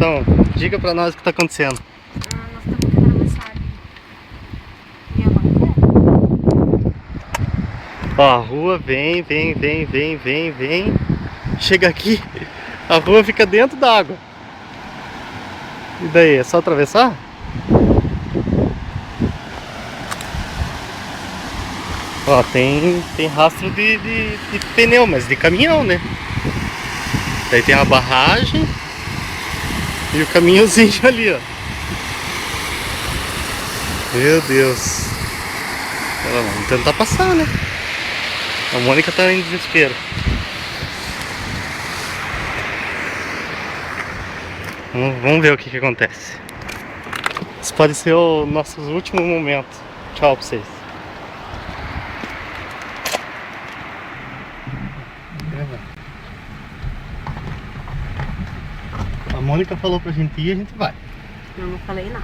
Então, diga pra nós o que tá acontecendo. Nós temos que atravessar ali. E eu não quero. Ó, a rua vem. Chega aqui, a rua fica dentro d'água. E daí, é só atravessar? Ó, tem rastro de pneu, mas de caminhão, né? Daí tem a barragem e o caminhãozinho ali, ó. Meu Deus. Vamos tentar passar, né? A Mônica tá em desespero. Vamos ver o que acontece. Isso pode ser o nosso último momento. Tchau pra vocês. A Mônica falou pra gente ir e a gente vai. Eu não falei nada.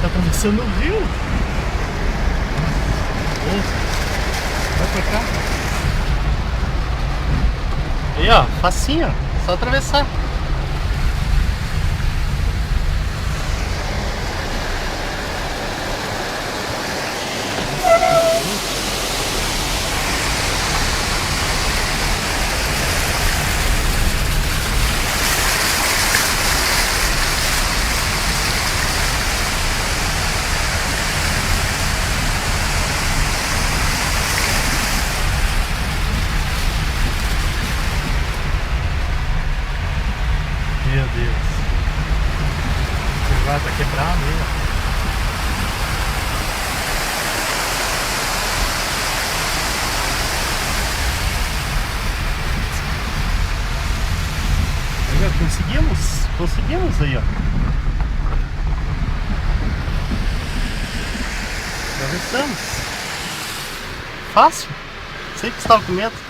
Tá atravessando o rio. Vai pra cá. Aí, ó, facinho, ó. Só atravessar. Meu Deus. Ele vai pra quebrar mesmo. Conseguimos aí, ó. Atravessamos. Fácil. Sei que você estava com medo.